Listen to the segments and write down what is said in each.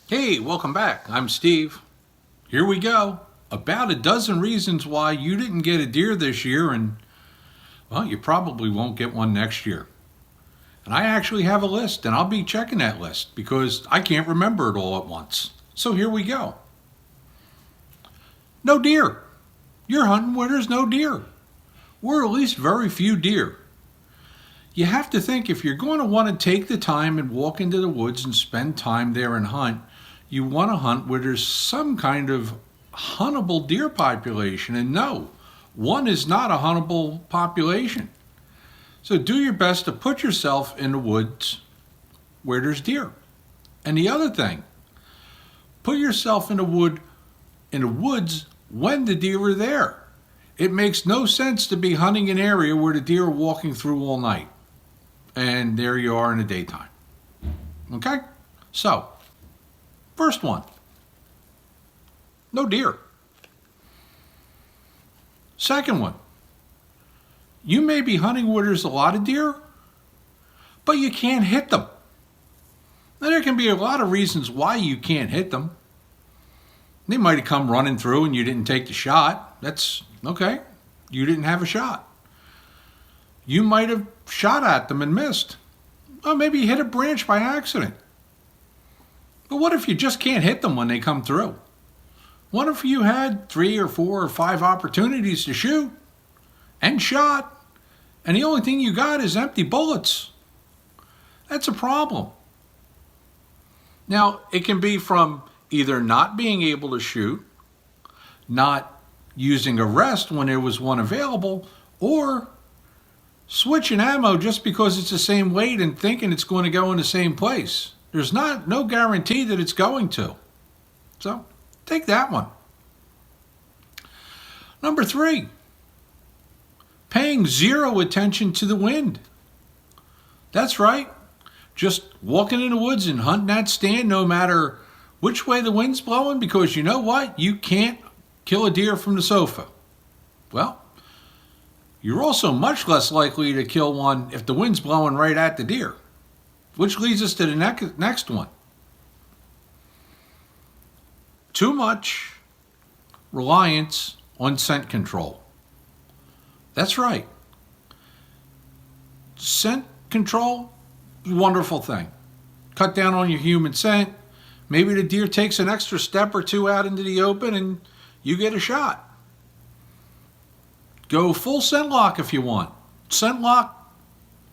Hey, welcome back. I'm Steve. Here we go. About a dozen reasons why you didn't get a deer this year, and well, you probably won't get one next year. And I actually have a list, and I'll be checking that list because I can't remember it all at once. So here we go. No deer. You're hunting where there's no deer, or at least very few deer. You have to think if you're going to want to take the time and walk into the woods and spend time there and hunt, you want to hunt where there's some kind of huntable deer population. And no, one is not a huntable population. So do your best to put yourself in the woods where there's deer. And the other thing, put yourself in the woods when the deer are there. It makes no sense to be hunting an area where the deer are walking through all night. And there you are in the daytime. Okay? So, first one, no deer. Second one, you may be hunting where there's a lot of deer, but you can't hit them. Now, there can be a lot of reasons why you can't hit them. They might have come running through and you didn't take the shot. That's okay. You didn't have a shot. You might have shot at them and missed. Or maybe you hit a branch by accident. But what if you just can't hit them when they come through? What if you had 3 or 4 or 5 opportunities to shoot and shot, and the only thing you got is empty bullets? That's a problem. Now, it can be from either not being able to shoot, not using a rest when there was one available, or switching ammo just because it's the same weight and thinking it's going to go in the same place. There's no guarantee that it's going to. So take that one. Number 3, paying zero attention to the wind. That's right. Just walking in the woods and hunting that stand no matter which way the wind's blowing, because you know what? You can't kill a deer from the sofa. Well, you're also much less likely to kill one if the wind's blowing right at the deer. Which leads us to the next one. Too much reliance on scent control. That's right. Scent control, wonderful thing. Cut down on your human scent. Maybe the deer takes an extra step or two out into the open and you get a shot. Go full scent lock if you want. Scent lock,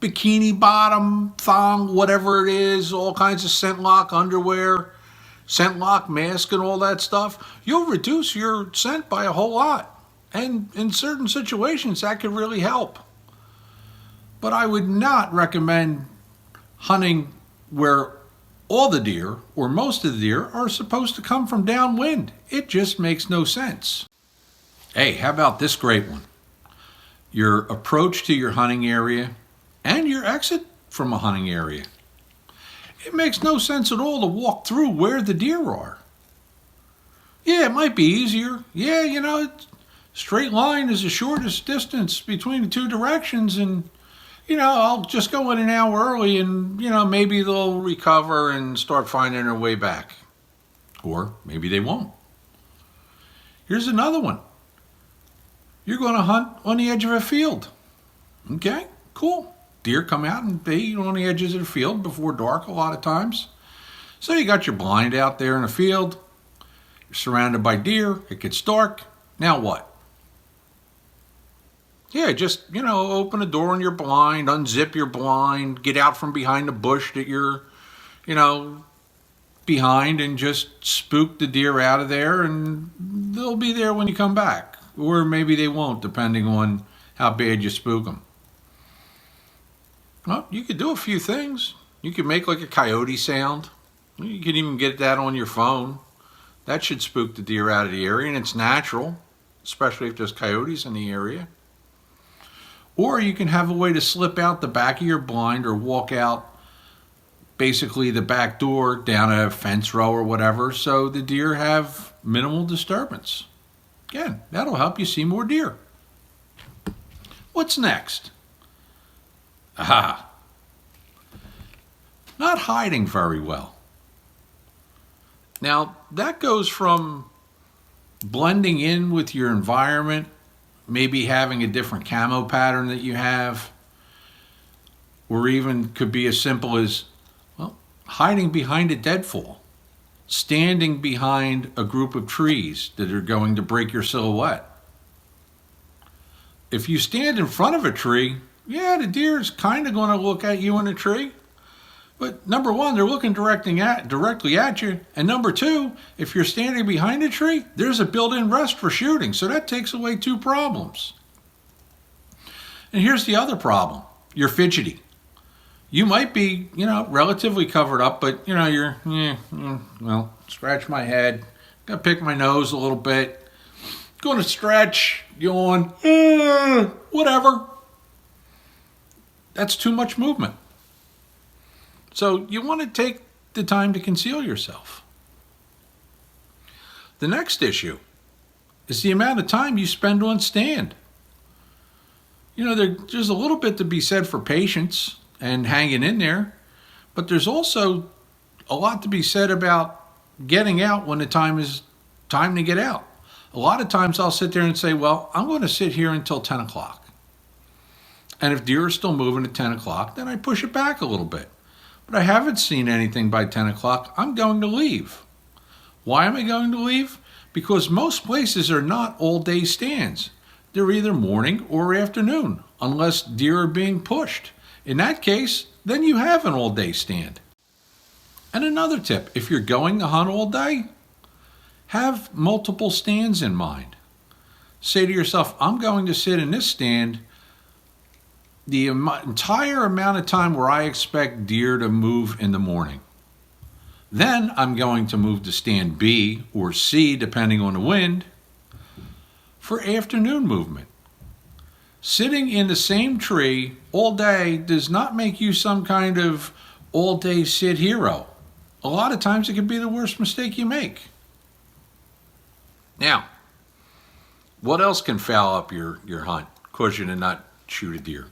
bikini bottom, thong, whatever it is, all kinds of scent lock underwear, scent lock mask and all that stuff. You'll reduce your scent by a whole lot. And in certain situations, that could really help. But I would not recommend hunting where all the deer, or most of the deer, are supposed to come from downwind. It just makes no sense. Hey, how about this great one? Your approach to your hunting area and your exit from a hunting area. It makes no sense at all to walk through where the deer are. Yeah, it might be easier. Yeah, straight line is the shortest distance between the two directions, and I'll just go in an hour early and, maybe they'll recover and start finding their way back. Or maybe they won't. Here's another one. You're going to hunt on the edge of a field. Okay, cool. Deer come out and they eat on the edges of the field before dark a lot of times. So you got your blind out there in the field. You're surrounded by deer. It gets dark. Now what? Yeah, just, open a door on your blind, unzip your blind, get out from behind the bush that you're, behind, and just spook the deer out of there, and they'll be there when you come back. Or maybe they won't, depending on how bad you spook them. Well, you could do a few things. You could make like a coyote sound. You can even get that on your phone. That should spook the deer out of the area, and it's natural, especially if there's coyotes in the area. Or you can have a way to slip out the back of your blind or walk out basically the back door down a fence row or whatever, so the deer have minimal disturbance. Again, that'll help you see more deer. What's next? Not hiding very well. Now, that goes from blending in with your environment, maybe having a different camo pattern that you have, or even could be as simple as, well, hiding behind a deadfall, standing behind a group of trees that are going to break your silhouette. If you stand in front of a tree, yeah, the deer is kind of going to look at you in a tree. But number one, they're looking directly at you. And number two, if you're standing behind a tree, there's a built-in rest for shooting. So that takes away two problems. And here's the other problem. You're fidgety. You might be, relatively covered up, but, well, scratch my head. Got to pick my nose a little bit. Going to stretch, yawn, whatever. That's too much movement. So you want to take the time to conceal yourself. The next issue is the amount of time you spend on stand. There's a little bit to be said for patience and hanging in there, but there's also a lot to be said about getting out when the time is time to get out. A lot of times I'll sit there and say, well, I'm going to sit here until 10 o'clock. And if deer are still moving at 10 o'clock, then I push it back a little bit. But I haven't seen anything by 10 o'clock. I'm going to leave. Why am I going to leave? Because most places are not all-day stands. They're either morning or afternoon, unless deer are being pushed. In that case, then you have an all-day stand. And another tip, if you're going to hunt all day, have multiple stands in mind. Say to yourself, I'm going to sit in this stand the entire amount of time where I expect deer to move in the morning. Then I'm going to move to stand B or C, depending on the wind, for afternoon movement. Sitting in the same tree all day does not make you some kind of all-day sit hero. A lot of times it can be the worst mistake you make. Now, what else can foul up your hunt, cause you to not shoot a deer?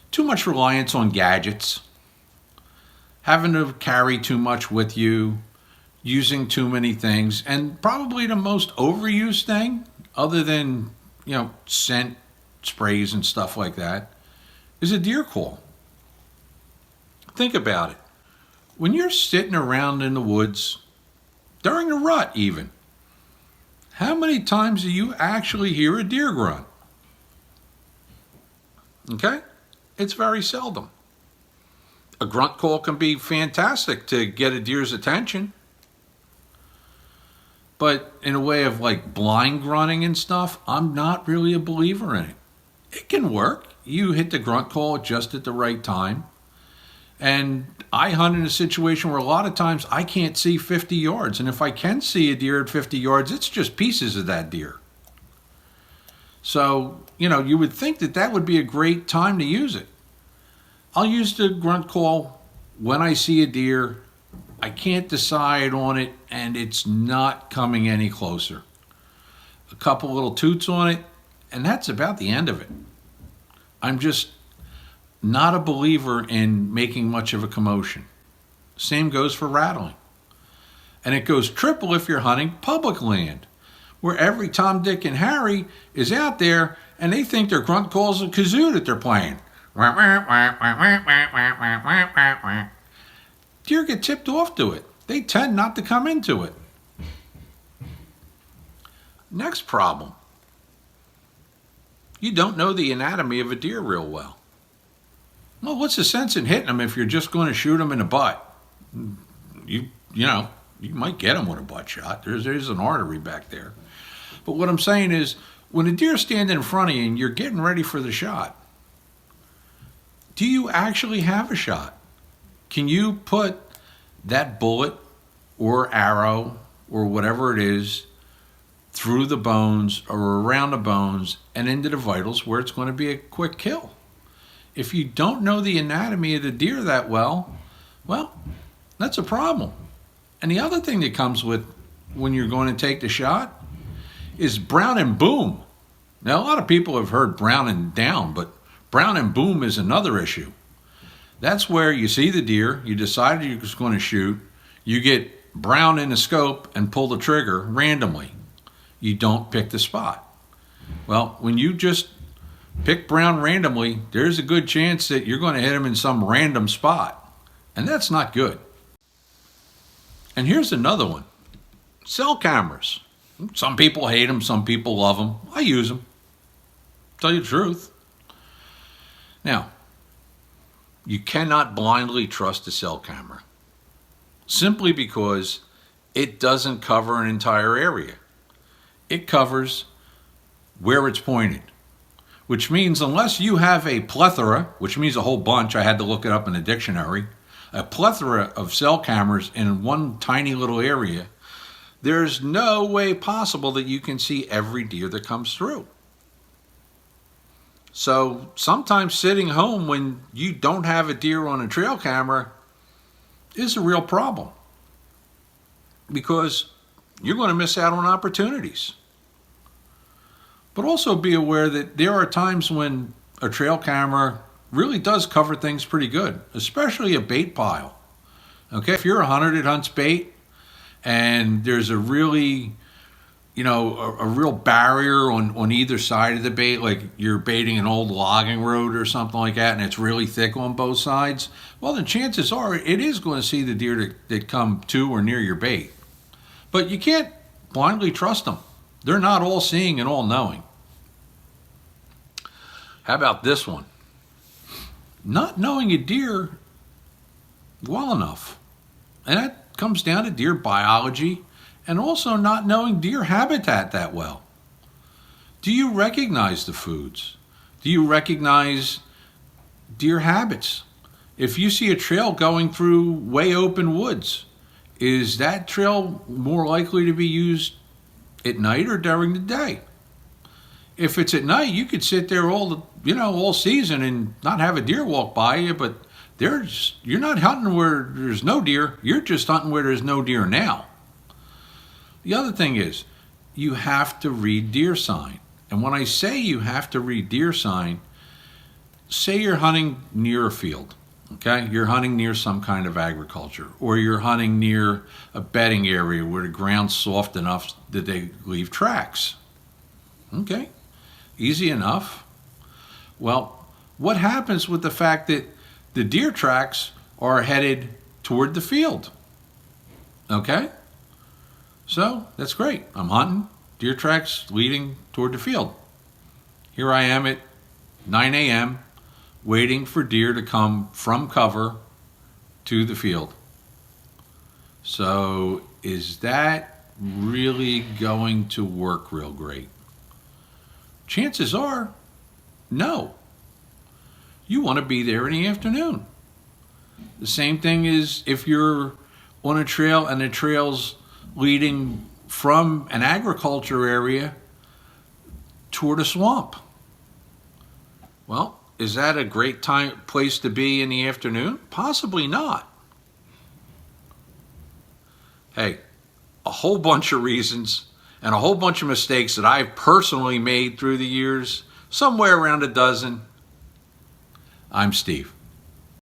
Too much reliance on gadgets, having to carry too much with you, using too many things, and probably the most overused thing, other than, scent sprays and stuff like that, is a deer call. Think about it. When you're sitting around in the woods, during a rut even, how many times do you actually hear a deer grunt? Okay? It's very seldom. A grunt call can be fantastic to get a deer's attention. But in a way of like blind grunting and stuff, I'm not really a believer in it. It can work. You hit the grunt call just at the right time. And I hunt in a situation where a lot of times I can't see 50 yards. And if I can see a deer at 50 yards, it's just pieces of that deer. So, you would think that would be a great time to use it. I'll use the grunt call when I see a deer. I can't decide on it, and it's not coming any closer. A couple little toots on it, and that's about the end of it. I'm just not a believer in making much of a commotion. Same goes for rattling. And it goes triple if you're hunting public land, where every Tom, Dick, and Harry is out there and they think their grunt call's a kazoo that they're playing. Deer get tipped off to it. They tend not to come into it. Next problem. You don't know the anatomy of a deer real well. Well, what's the sense in hitting them if you're just going to shoot them in the butt? You might get them with a butt shot. There's an artery back there. But what I'm saying is, when a deer's standing in front of you and you're getting ready for the shot, do you actually have a shot? Can you put that bullet or arrow or whatever it is through the bones or around the bones and into the vitals where it's going to be a quick kill? If you don't know the anatomy of the deer that well, that's a problem. And the other thing that comes with when you're going to take the shot is brown and boom. Now, a lot of people have heard brown and down, but brown and boom is another issue. That's where you see the deer, you decide you're just going to shoot, you get brown in the scope and pull the trigger randomly. You don't pick the spot. Well, when you just pick brown randomly, there's a good chance that you're going to hit him in some random spot. And that's not good. And here's another one. Cell cameras. Some people hate them, some people love them. I use them. Tell you the truth. Now, you cannot blindly trust a cell camera, simply because it doesn't cover an entire area. It covers where it's pointed, which means unless you have a plethora, which means a whole bunch, I had to look it up in the dictionary, a plethora of cell cameras in one tiny little area, there's no way possible that you can see every deer that comes through. So sometimes sitting home when you don't have a deer on a trail camera is a real problem, because you're going to miss out on opportunities. But also be aware that there are times when a trail camera really does cover things pretty good, especially a bait pile. Okay, if you're a hunter that hunts bait and there's a really, a real barrier on either side of the bait, like you're baiting an old logging road or something like that, and it's really thick on both sides, well, then chances are it is going to see the deer that come to or near your bait. But you can't blindly trust them. They're not all seeing and all knowing. How about this one? Not knowing a deer well enough. And that comes down to deer biology and also not knowing deer habitat that well. Do you recognize the foods? Do you recognize deer habits? If you see a trail going through way open woods, is that trail more likely to be used at night or during the day? If it's at night, you could sit there all season and not have a deer walk by you, but you're not hunting where there's no deer. You're just hunting where there's no deer now. The other thing is, you have to read deer sign. And when I say you have to read deer sign, say you're hunting near a field, okay? You're hunting near some kind of agriculture, or you're hunting near a bedding area where the ground's soft enough that they leave tracks. Okay, easy enough. Well, what happens with the fact that the deer tracks are headed toward the field? Okay? So, that's great. I'm hunting, deer tracks leading toward the field. Here I am at 9 a.m. waiting for deer to come from cover to the field. So, is that really going to work real great? Chances are, no. You want to be there in the afternoon. The same thing is if you're on a trail and the trail's leading from an agriculture area toward a swamp. Well, is that a great place to be in the afternoon? Possibly not. Hey, a whole bunch of reasons and a whole bunch of mistakes that I've personally made through the years, somewhere around a dozen. I'm Steve.